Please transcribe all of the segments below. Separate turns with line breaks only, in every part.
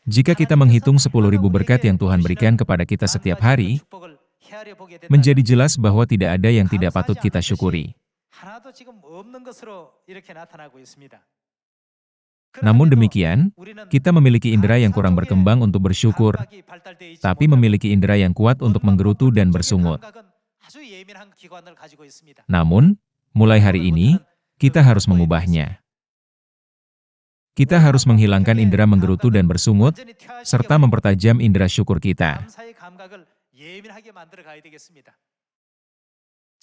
Jika kita menghitung 10.000 berkat yang Tuhan berikan kepada kita setiap hari, menjadi jelas bahwa tidak ada yang tidak patut kita syukuri. Namun demikian, kita memiliki indera yang kurang berkembang untuk bersyukur, tapi memiliki indera yang kuat untuk menggerutu dan bersungut. Namun, mulai hari ini, kita harus mengubahnya. Kita harus menghilangkan indera menggerutu dan bersungut, serta mempertajam indera syukur kita.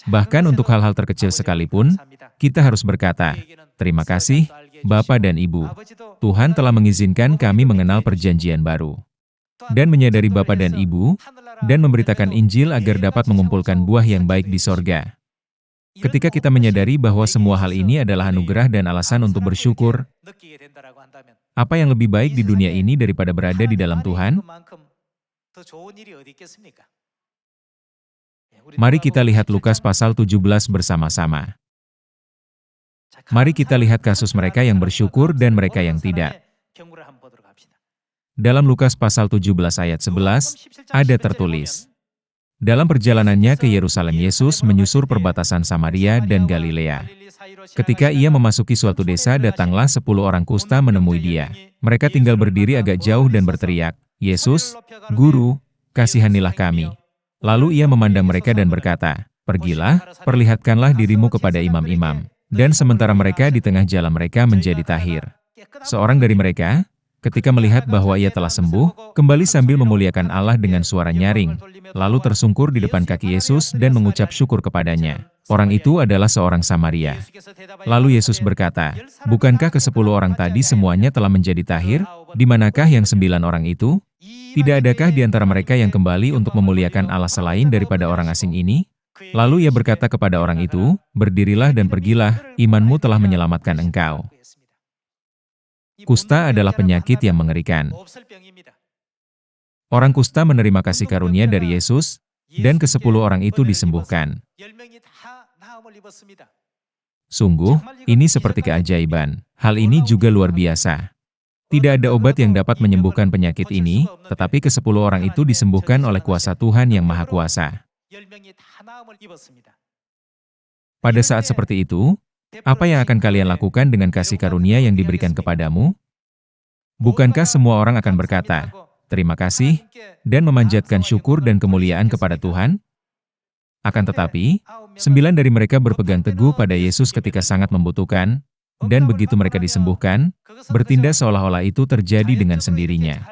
Bahkan untuk hal-hal terkecil sekalipun, kita harus berkata, "Terima kasih, Bapa dan Ibu. Tuhan telah mengizinkan kami mengenal perjanjian baru." Dan menyadari Bapa dan Ibu, dan memberitakan Injil agar dapat mengumpulkan buah yang baik di sorga. Ketika kita menyadari bahwa semua hal ini adalah anugerah dan alasan untuk bersyukur, apa yang lebih baik di dunia ini daripada berada di dalam Tuhan? Mari kita lihat Lukas pasal 17 bersama-sama. Mari kita lihat kasus mereka yang bersyukur dan mereka yang tidak. Dalam Lukas pasal 17 ayat 11, ada tertulis, dalam perjalanannya ke Yerusalem, Yesus menyusur perbatasan Samaria dan Galilea. Ketika ia memasuki suatu desa, datanglah 10 orang kusta menemui dia. Mereka tinggal berdiri agak jauh dan berteriak, "Yesus, Guru, kasihanilah kami." Lalu ia memandang mereka dan berkata, "Pergilah, perlihatkanlah dirimu kepada imam-imam." Dan sementara mereka di tengah jalan, mereka menjadi tahir. Seorang dari mereka, ketika melihat bahwa ia telah sembuh, kembali sambil memuliakan Allah dengan suara nyaring, lalu tersungkur di depan kaki Yesus dan mengucap syukur kepadanya. Orang itu adalah seorang Samaria. Lalu Yesus berkata, "Bukankah ke-10 orang tadi semuanya telah menjadi tahir? Di manakah yang 9 orang itu? Tidak adakah di antara mereka yang kembali untuk memuliakan Allah selain daripada orang asing ini?" Lalu ia berkata kepada orang itu, "Berdirilah dan pergilah, imanmu telah menyelamatkan engkau." Kusta adalah penyakit yang mengerikan. Orang kusta menerima kasih karunia dari Yesus, dan ke-10 orang itu disembuhkan. Sungguh, ini seperti keajaiban. Hal ini juga luar biasa. Tidak ada obat yang dapat menyembuhkan penyakit ini, tetapi ke-10 orang itu disembuhkan oleh kuasa Tuhan yang Maha Kuasa. Pada saat seperti itu, apa yang akan kalian lakukan dengan kasih karunia yang diberikan kepadamu? Bukankah semua orang akan berkata, "Terima kasih," dan memanjatkan syukur dan kemuliaan kepada Tuhan? Akan tetapi, 9 dari mereka berpegang teguh pada Yesus ketika sangat membutuhkan, dan begitu mereka disembuhkan, bertindak seolah-olah itu terjadi dengan sendirinya.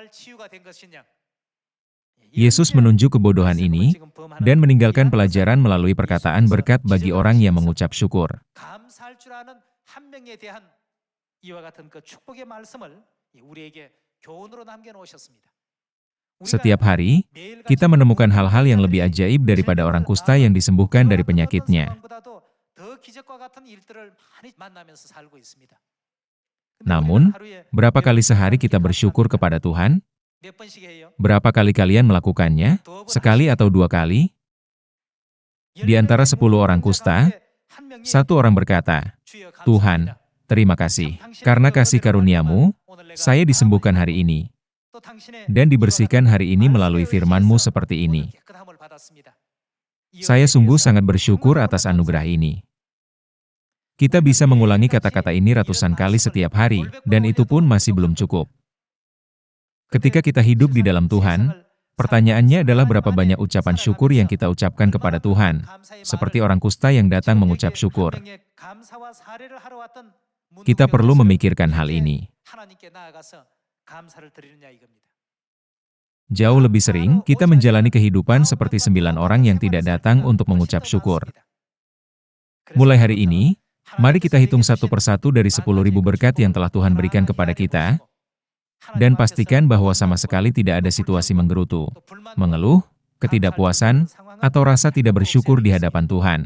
Yesus menunjuk kebodohan ini, dan meninggalkan pelajaran melalui perkataan berkat bagi orang yang mengucap syukur. Setiap hari, kita menemukan hal-hal yang lebih ajaib daripada orang kusta yang disembuhkan dari penyakitnya. Namun, berapa kali sehari kita bersyukur kepada Tuhan? Berapa kali kalian melakukannya? Sekali atau 2 kali? Di antara 10 orang kusta, 1 orang berkata, "Tuhan, terima kasih. Karena kasih karunia-Mu, saya disembuhkan hari ini, dan dibersihkan hari ini melalui firman-Mu seperti ini. Saya sungguh sangat bersyukur atas anugerah ini." Kita bisa mengulangi kata-kata ini ratusan kali setiap hari, dan itu pun masih belum cukup. Ketika kita hidup di dalam Tuhan, pertanyaannya adalah berapa banyak ucapan syukur yang kita ucapkan kepada Tuhan, seperti orang kusta yang datang mengucap syukur. Kita perlu memikirkan hal ini. Jauh lebih sering, kita menjalani kehidupan seperti 9 orang yang tidak datang untuk mengucap syukur. Mulai hari ini, mari kita hitung satu persatu dari 10.000 berkat yang telah Tuhan berikan kepada kita, dan pastikan bahwa sama sekali tidak ada situasi menggerutu, mengeluh, ketidakpuasan, atau rasa tidak bersyukur di hadapan Tuhan.